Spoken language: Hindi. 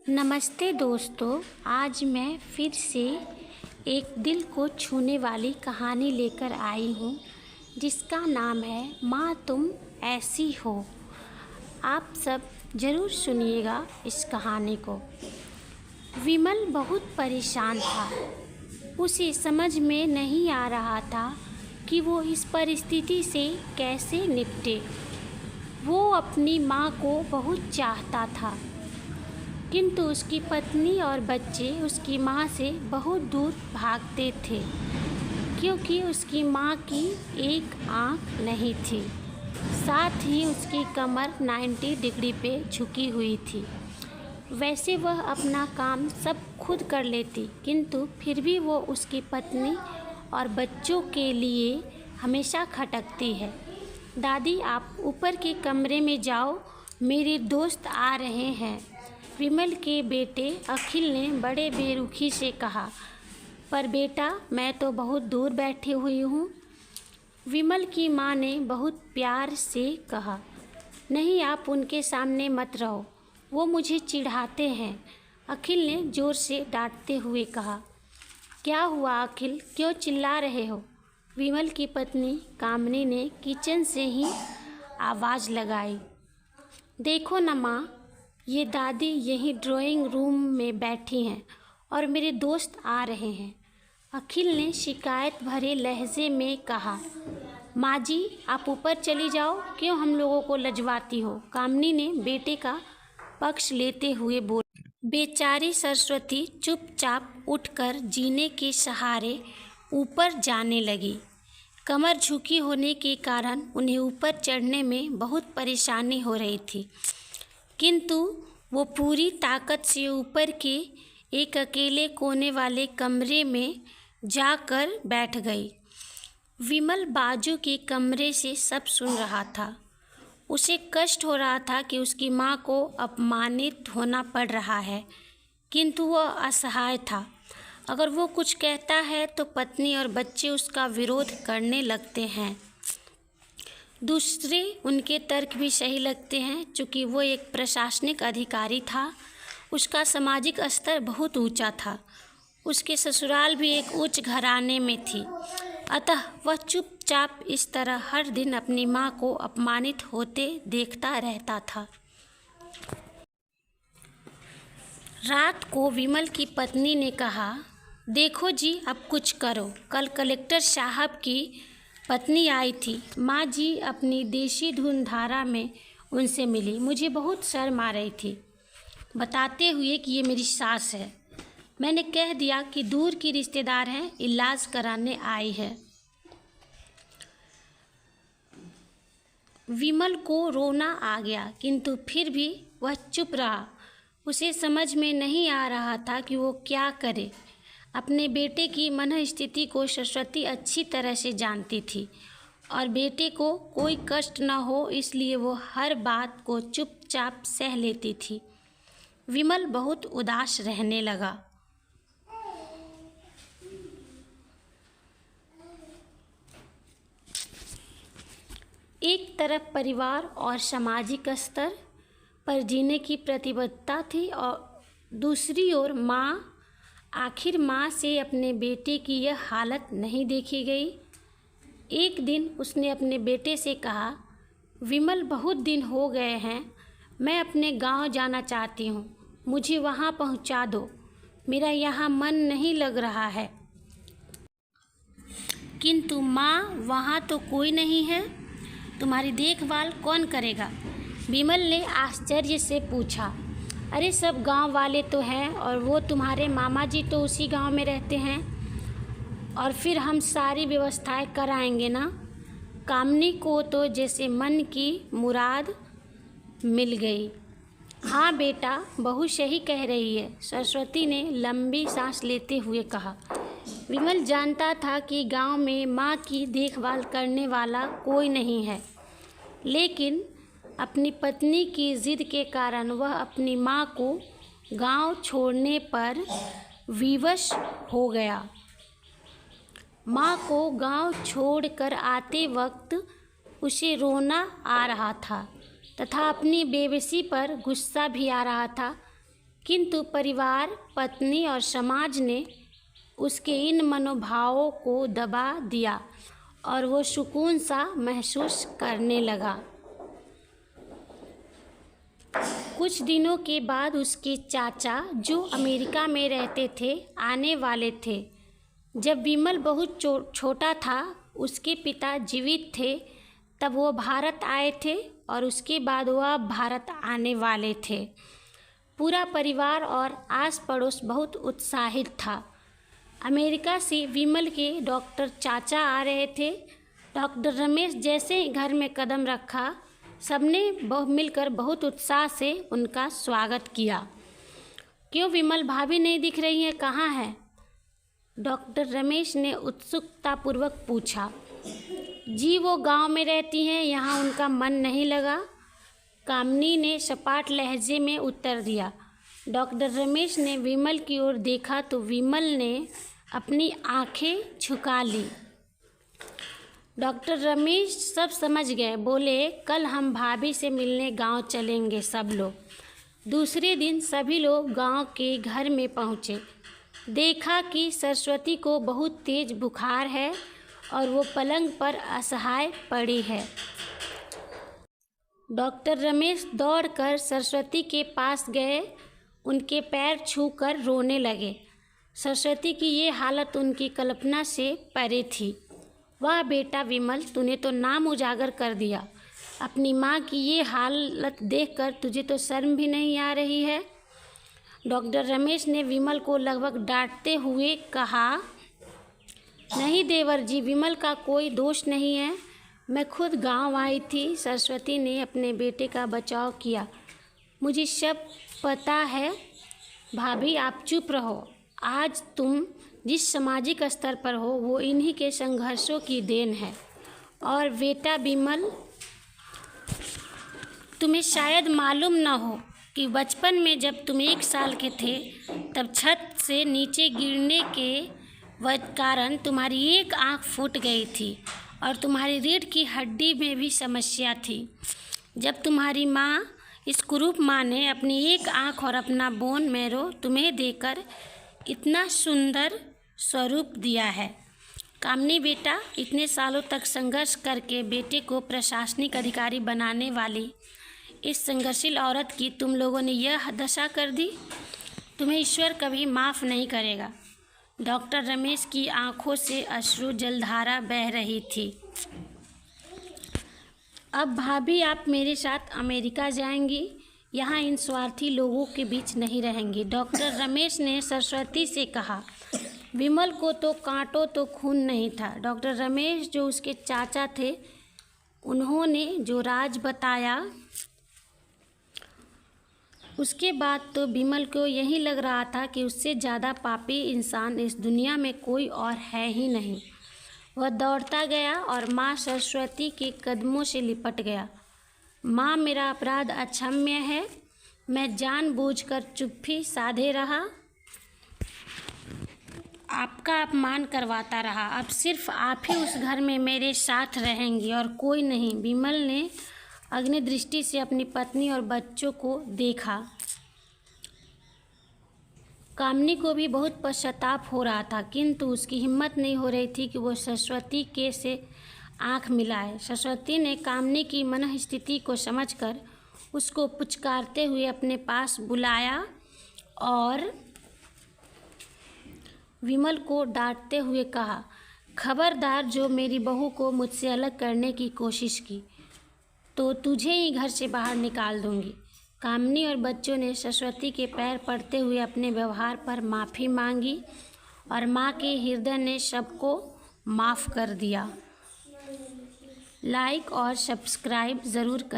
नमस्ते दोस्तों, आज मैं फिर से एक दिल को छूने वाली कहानी लेकर आई हूँ जिसका नाम है माँ तुम ऐसी हो। आप सब ज़रूर सुनिएगा इस कहानी को। विमल बहुत परेशान था। उसे समझ में नहीं आ रहा था कि वो इस परिस्थिति से कैसे निपटे। वो अपनी माँ को बहुत चाहता था, किंतु उसकी पत्नी और बच्चे उसकी माँ से बहुत दूर भागते थे क्योंकि उसकी माँ की एक आँख नहीं थी। साथ ही उसकी कमर 90 डिग्री पे झुकी हुई थी। वैसे वह अपना काम सब खुद कर लेती, किंतु फिर भी वो उसकी पत्नी और बच्चों के लिए हमेशा खटकती है। दादी, आप ऊपर के कमरे में जाओ, मेरे दोस्त आ रहे हैं, विमल के बेटे अखिल ने बड़े बेरुखी से कहा। पर बेटा, मैं तो बहुत दूर बैठी हुई हूँ, विमल की माँ ने बहुत प्यार से कहा। नहीं, आप उनके सामने मत रहो, वो मुझे चिढ़ाते हैं, अखिल ने ज़ोर से डांटते हुए कहा। क्या हुआ अखिल, क्यों चिल्ला रहे हो? विमल की पत्नी कामनी ने किचन से ही आवाज़ लगाई। देखो न माँ, ये दादी यहीं ड्राइंग रूम में बैठी हैं और मेरे दोस्त आ रहे हैं, अखिल ने शिकायत भरे लहजे में कहा। माँ जी, आप ऊपर चली जाओ, क्यों हम लोगों को लजवाती हो? कामनी ने बेटे का पक्ष लेते हुए बोली। बेचारी सरस्वती चुपचाप उठकर जीने के सहारे ऊपर जाने लगी। कमर झुकी होने के कारण उन्हें ऊपर चढ़ने में बहुत परेशानी हो रही थी, किंतु वो पूरी ताकत से ऊपर के एक अकेले कोने वाले कमरे में जाकर बैठ गई। विमल बाजू के कमरे से सब सुन रहा था। उसे कष्ट हो रहा था कि उसकी माँ को अपमानित होना पड़ रहा है, किंतु वह असहाय था। अगर वो कुछ कहता है तो पत्नी और बच्चे उसका विरोध करने लगते हैं। दूसरे उनके तर्क भी सही लगते हैं, चूँकि वो एक प्रशासनिक अधिकारी था। उसका सामाजिक स्तर बहुत ऊंचा था। उसके ससुराल भी एक उच्च घराने में थी, अतः वह चुपचाप इस तरह हर दिन अपनी माँ को अपमानित होते देखता रहता था। रात को विमल की पत्नी ने कहा, देखो जी, अब कुछ करो। कल कलेक्टर साहब की पत्नी आई थी, माँ जी अपनी देशी धुनधारा में उनसे मिली। मुझे बहुत शर्म आ रही थी, बताते हुए कि ये मेरी सास है। मैंने कह दिया कि दूर की रिश्तेदार हैं, इलाज कराने आई है। विमल को रोना आ गया, किंतु फिर भी वह चुप रहा। उसे समझ में नहीं आ रहा था कि वो क्या करे। अपने बेटे की मनःस्थिति को सरस्वती अच्छी तरह से जानती थी और बेटे को कोई कष्ट न हो, इसलिए वो हर बात को चुपचाप सह लेती थी। विमल बहुत उदास रहने लगा। एक तरफ परिवार और सामाजिक स्तर पर जीने की प्रतिबद्धता थी और दूसरी ओर माँ। आखिर माँ से अपने बेटे की यह हालत नहीं देखी गई। एक दिन उसने अपने बेटे से कहा, विमल, बहुत दिन हो गए हैं, मैं अपने गांव जाना चाहती हूँ, मुझे वहाँ पहुँचा दो, मेरा यहाँ मन नहीं लग रहा है। किंतु माँ, वहाँ तो कोई नहीं है, तुम्हारी देखभाल कौन करेगा? विमल ने आश्चर्य से पूछा। अरे, सब गांव वाले तो हैं और वो तुम्हारे मामा जी तो उसी गांव में रहते हैं, और फिर हम सारी व्यवस्थाएं कराएंगे ना। कामनी को तो जैसे मन की मुराद मिल गई। हाँ बेटा, बहू सही कह रही है, सरस्वती ने लंबी सांस लेते हुए कहा। विमल जानता था कि गांव में माँ की देखभाल करने वाला कोई नहीं है, लेकिन अपनी पत्नी की जिद के कारण वह अपनी माँ को गांव छोड़ने पर विवश हो गया। माँ को गांव छोड़कर आते वक्त उसे रोना आ रहा था तथा अपनी बेबसी पर गुस्सा भी आ रहा था किंतु परिवार, पत्नी और समाज ने उसके इन मनोभावों को दबा दिया और वो सुकून सा महसूस करने लगा। कुछ दिनों के बाद उसके चाचा, जो अमेरिका में रहते थे, आने वाले थे। जब विमल बहुत छोटा था, उसके पिता जीवित थे, तब वो भारत आए थे और उसके बाद वह भारत आने वाले थे। पूरा परिवार और आस पड़ोस बहुत उत्साहित था। अमेरिका से विमल के डॉक्टर चाचा आ रहे थे। डॉक्टर रमेश जैसे ही घर में कदम रखा, सबने मिलकर बहुत उत्साह से उनका स्वागत किया। क्यों विमल भाभी नहीं दिख रही हैं, कहाँ है? डॉक्टर रमेश ने उत्सुकतापूर्वक पूछा। जी वो गांव में रहती हैं, यहाँ उनका मन नहीं लगा, कामनी ने सपाट लहजे में उत्तर दिया। डॉक्टर रमेश ने विमल की ओर देखा तो विमल ने अपनी आंखें झुका ली। डॉक्टर रमेश सब समझ गए, बोले कल हम भाभी से मिलने गांव चलेंगे सब लोग। दूसरे दिन सभी लोग गांव के घर में पहुँचे। देखा कि सरस्वती को बहुत तेज बुखार है और वो पलंग पर असहाय पड़ी है। डॉक्टर रमेश दौड़कर सरस्वती के पास गए, उनके पैर छूकर रोने लगे। सरस्वती की ये हालत उनकी कल्पना से परे थी। वाह बेटा विमल, तूने तो नाम उजागर कर दिया। अपनी माँ की ये हालत देखकर तुझे तो शर्म भी नहीं आ रही है? डॉक्टर रमेश ने विमल को लगभग डांटते हुए कहा। नहीं देवर जी, विमल का कोई दोष नहीं है, मैं खुद गांव आई थी। सरस्वती ने अपने बेटे का बचाव किया। मुझे सब पता है। भाभी आप चुप रहो। आज तुम जिस सामाजिक स्तर पर हो वो इन्हीं के संघर्षों की देन है। और बेटा विमल, तुम्हें शायद मालूम न हो कि बचपन में जब तुम 1 साल के थे, तब छत से नीचे गिरने के कारण तुम्हारी एक आँख फूट गई थी और तुम्हारी रीढ़ की हड्डी में भी समस्या थी। जब तुम्हारी माँ, इस कुरूप माँ ने अपनी एक आँख और अपना बोन मैरो तुम्हें देकर इतना सुंदर स्वरूप दिया है। कामनी बेटा, इतने सालों तक संघर्ष करके बेटे को प्रशासनिक अधिकारी बनाने वाली इस संघर्षशील औरत की तुम लोगों ने यह दशा कर दी। तुम्हें ईश्वर कभी माफ़ नहीं करेगा। डॉक्टर रमेश की आंखों से अश्रु जलधारा बह रही थी। अब भाभी आप मेरे साथ अमेरिका जाएंगी, यहाँ इन स्वार्थी लोगों के बीच नहीं रहेंगी। डॉक्टर रमेश ने सरस्वती से कहा। विमल को तो कांटो तो खून नहीं था। डॉक्टर रमेश जो उसके चाचा थे, उन्होंने जो राज बताया, उसके बाद तो विमल को यही लग रहा था कि उससे ज़्यादा पापी इंसान इस दुनिया में कोई और है ही नहीं। वह दौड़ता गया और माँ सरस्वती के कदमों से लिपट गया। माँ, मेरा अपराध अक्षम्य है, मैं जानबूझकर चुप्पी साधे रहा, आपका अपमान करवाता रहा। अब सिर्फ आप ही उस घर में मेरे साथ रहेंगी और कोई नहीं। विमल ने अग्नि दृष्टि से अपनी पत्नी और बच्चों को देखा। कामनी को भी बहुत पश्चाताप हो रहा था, किंतु उसकी हिम्मत नहीं हो रही थी कि वो सरस्वती के से आंख मिलाए। सरस्वती ने कामनी की मनःस्थिति को समझकर उसको पुचकारते हुए अपने पास बुलाया और विमल को डांटते हुए कहा, खबरदार, जो मेरी बहू को मुझसे अलग करने की कोशिश की तो तुझे ही घर से बाहर निकाल दूंगी। कामनी और बच्चों ने सरस्वती के पैर पड़ते हुए अपने व्यवहार पर माफ़ी मांगी और माँ के हृदय ने सबको माफ़ कर दिया। लाइक और सब्सक्राइब ज़रूर करें।